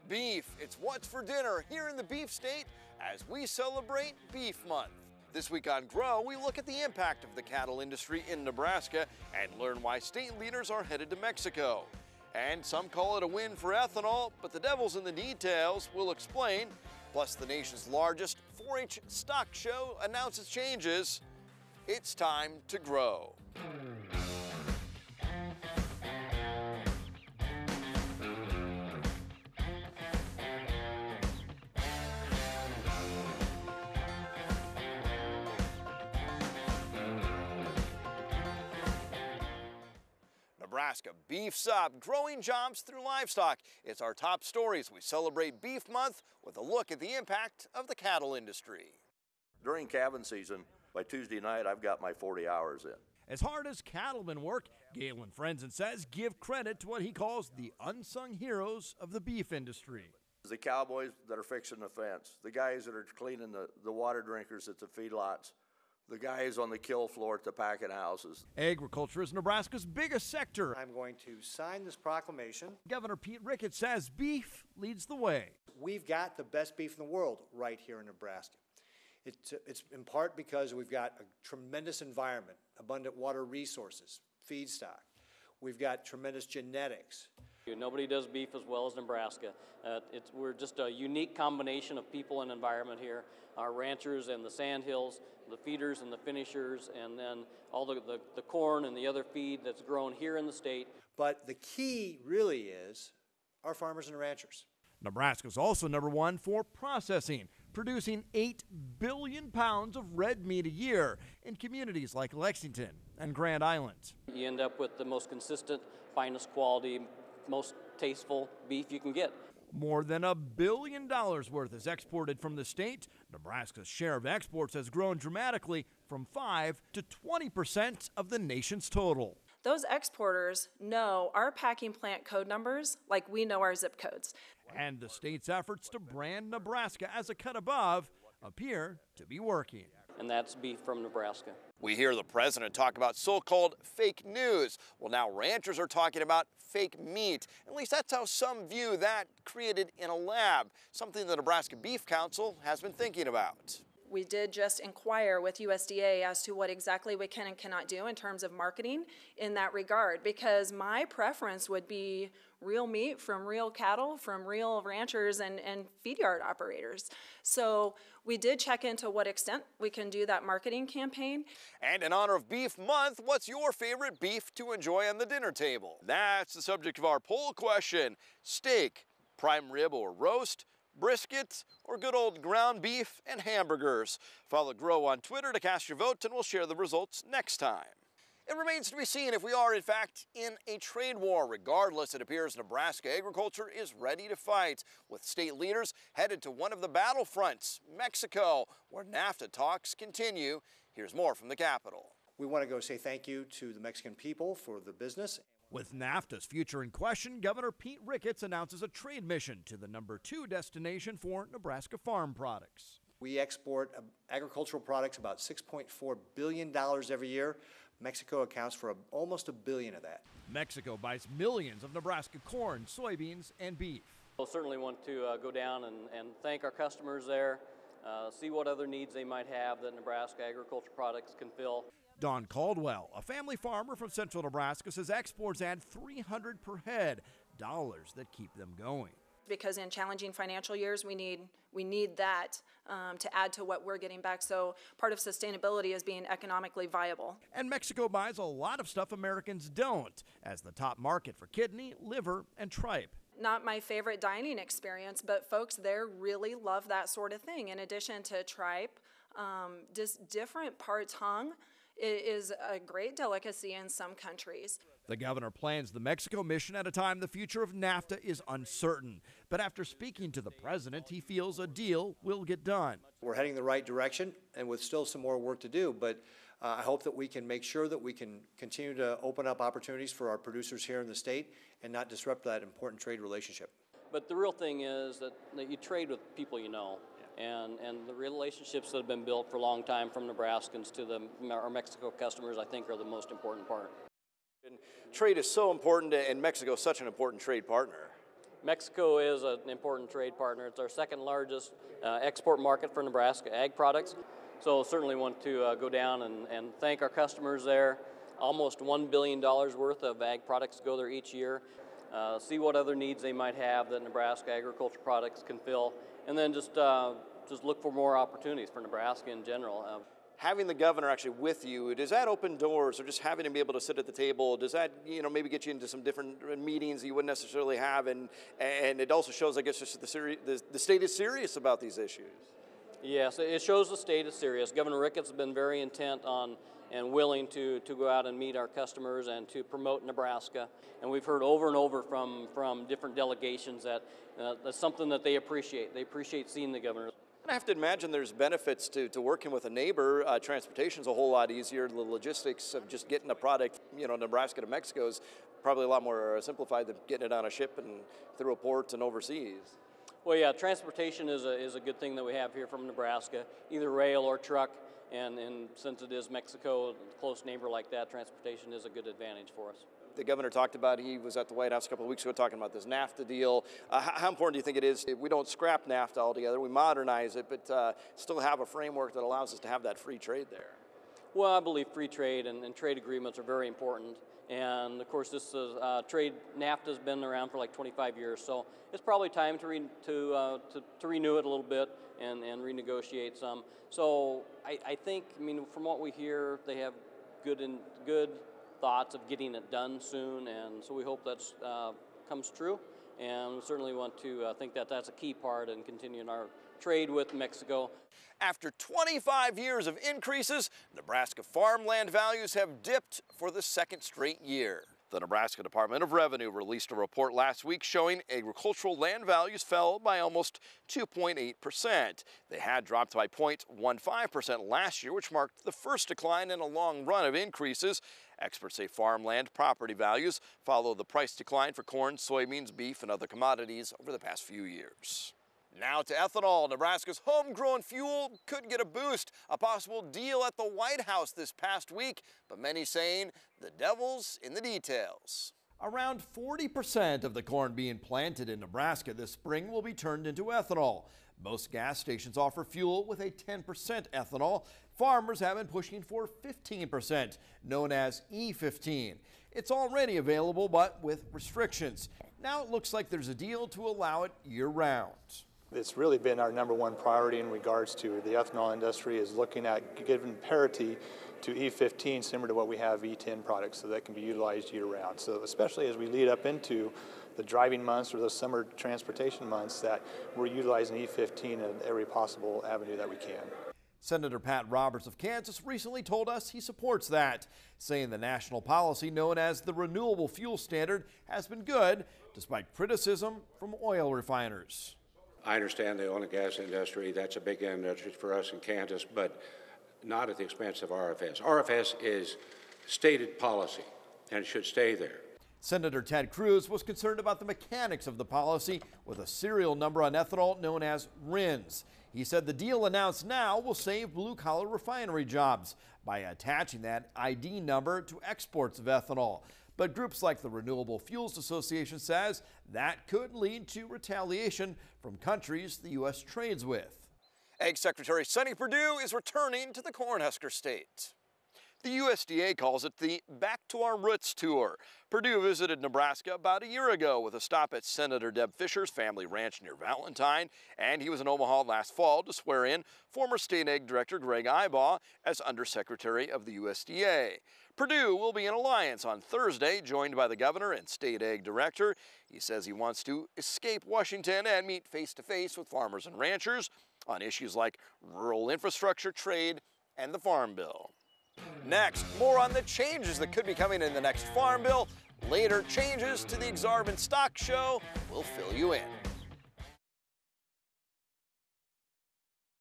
Beef, it's what's for dinner here in the beef state as we celebrate Beef Month. This week on Grow, we look at the impact of the cattle industry in Nebraska and learn why state leaders are headed to Mexico. And some call it a win for ethanol, but the devil's in the details. We'll explain. Plus, the nation's largest 4-H stock show announces changes. It's time to grow. Nebraska beefs up, growing jobs through livestock. It's our top stories. We celebrate Beef Month with a look at the impact of the cattle industry. During calving season, by Tuesday night, I've got my 40 hours in. As hard as cattlemen work, Galen Frenzen says give credit to what he calls the unsung heroes of the beef industry. The cowboys that are fixing the fence, the guys that are cleaning the water drinkers at the feedlots, the guys on the kill floor at the packing houses. Agriculture is Nebraska's biggest sector. I'm going to sign this proclamation. Governor Pete Ricketts says beef leads the way. We've got the best beef in the world right here in Nebraska. It's in part because we've got a tremendous environment, abundant water resources, feedstock. We've got tremendous genetics. Nobody does beef as well as Nebraska. We're just a unique combination of people and environment here. Our ranchers and the sandhills, the feeders and the finishers, and then all the corn and the other feed that's grown here in the state. But the key really is our farmers and ranchers. Nebraska's also #1 for processing, producing 8 billion pounds of red meat a year in communities like Lexington and Grand Island. You end up with the most consistent, finest quality, most tasteful beef you can get. More than $1 billion worth is exported from the state. Nebraska's share of exports has grown dramatically from 5 to 20% of the nation's total. Those exporters know our packing plant code numbers like we know our zip codes. And the state's efforts to brand Nebraska as a cut above appear to be working. And that's beef from Nebraska. We hear the president talk about so-called fake news. Well, now ranchers are talking about fake meat. At least that's how some view that, created in a lab, something the Nebraska Beef Council has been thinking about. We did just inquire with USDA as to what exactly we can and cannot do in terms of marketing in that regard, because my preference would be real meat from real cattle, from real ranchers and feed yard operators. So we did check into what extent we can do that marketing campaign. And in honor of Beef Month, what's your favorite beef to enjoy on the dinner table? That's the subject of our poll question. Steak, prime rib or roast, briskets, or good old ground beef and hamburgers. Follow Grow on Twitter to cast your vote, and we'll share the results next time. It remains to be seen if we are, in fact, in a trade war. Regardless, it appears Nebraska agriculture is ready to fight, with state leaders headed to one of the battlefronts, Mexico, where NAFTA talks continue. Here's more from the Capitol. We want to go say thank you to the Mexican people for the business. With NAFTA's future in question, Governor Pete Ricketts announces a trade mission to the #2 destination for Nebraska farm products. We export agricultural products about $6.4 billion every year. Mexico accounts for almost $1 billion of that. Mexico buys millions of Nebraska corn, soybeans, and beef. We'll certainly want to go down and thank our customers there, see what other needs they might have that Nebraska agriculture products can fill. Don Caldwell, a family farmer from central Nebraska, says exports add $300 per head, dollars that keep them going. Because in challenging financial years, we need that to add to what we're getting back. So part of sustainability is being economically viable. And Mexico buys a lot of stuff Americans don't, as the top market for kidney, liver, and tripe. Not my favorite dining experience, but folks there really love that sort of thing. In addition to tripe, just different parts hung is a great delicacy in some countries. The governor plans the Mexico mission at a time the future of NAFTA is uncertain. But after speaking to the president, he feels a deal will get done. We're heading the right direction, and with still some more work to do, but I hope that we can make sure that we can continue to open up opportunities for our producers here in the state and not disrupt that important trade relationship. But the real thing is that you trade with people you know. And the relationships that have been built for a long time from Nebraskans to our Mexico customers, I think, are the most important part. And trade is so important, and Mexico is such an important trade partner. Mexico is an important trade partner. It's our second largest export market for Nebraska ag products. So certainly want to go down and thank our customers there. Almost $1 billion worth of ag products go there each year. See what other needs they might have that Nebraska agriculture products can fill, and then just look for more opportunities for Nebraska in general. Having the governor actually with you, does that open doors, or just having him be able to sit at the table, does that, maybe get you into some different meetings you wouldn't necessarily have, and it also shows, I guess, just the state is serious about these issues? Yes, it shows the state is serious. Governor Ricketts has been very intent on and willing to go out and meet our customers and to promote Nebraska. And we've heard over and over from different delegations that that's something that they appreciate. They appreciate seeing the governor. I have to imagine there's benefits to working with a neighbor. Transportation's a whole lot easier. The logistics of just getting a product, Nebraska to Mexico is probably a lot more simplified than getting it on a ship and through a port and overseas. Well, yeah, transportation is a good thing that we have here from Nebraska, either rail or truck. And since it is Mexico, a close neighbor like that, transportation is a good advantage for us. The governor talked about, he was at the White House a couple of weeks ago talking about this NAFTA deal. How important do you think it is if we don't scrap NAFTA altogether, we modernize it, but still have a framework that allows us to have that free trade there? Well, I believe free trade and trade agreements are very important. And of course, this is, NAFTA has been around for like 25 years, so it's probably time to renew it a little bit and renegotiate some. So I think, from what we hear, they have good thoughts of getting it done soon, and so we hope that comes true. And we certainly want to think that that's a key part in continuing our trade with Mexico. After 25 years of increases, Nebraska farmland values have dipped for the second straight year. The Nebraska Department of Revenue released a report last week showing agricultural land values fell by almost 2.8%. They had dropped by 0.15% last year, which marked the first decline in a long run of increases. Experts say farmland property values follow the price decline for corn, soybeans, beef, and other commodities over the past few years. Now to ethanol. Nebraska's homegrown fuel could get a boost. A possible deal at the White House this past week, but many saying the devil's in the details. Around 40% of the corn being planted in Nebraska this spring will be turned into ethanol. Most gas stations offer fuel with a 10% ethanol. Farmers have been pushing for 15%, known as E15. It's already available, but with restrictions. Now it looks like there's a deal to allow it year-round. It's really been our #1 priority in regards to the ethanol industry, is looking at giving parity to E15 similar to what we have E10 products, so that can be utilized year-round. So especially as we lead up into the driving months or those summer transportation months, that we're utilizing E15 in every possible avenue that we can. Senator Pat Roberts of Kansas recently told us he supports that, saying the national policy known as the Renewable Fuel Standard has been good, despite criticism from oil refiners. I understand the oil and gas industry, that's a big industry for us in Kansas, but not at the expense of RFS. RFS is stated policy, and it should stay there. Senator Ted Cruz was concerned about the mechanics of the policy with a serial number on ethanol known as RINs. He said the deal announced now will save blue-collar refinery jobs by attaching that ID number to exports of ethanol. But groups like the Renewable Fuels Association says that could lead to retaliation from countries the U.S. trades with. Ag Secretary Sonny Perdue is returning to the Cornhusker State. The USDA calls it the Back to Our Roots Tour. Perdue visited Nebraska about a year ago with a stop at Senator Deb Fisher's family ranch near Valentine, and he was in Omaha last fall to swear in former State Ag Director Greg Ibaugh as Undersecretary of the USDA. Perdue will be in Alliance on Thursday, joined by the governor and State Ag Director. He says he wants to escape Washington and meet face-to-face with farmers and ranchers on issues like rural infrastructure, trade, and the Farm Bill. Next, more on the changes that could be coming in the next Farm Bill. Later, changes to the Exarban Stock Show will fill you in.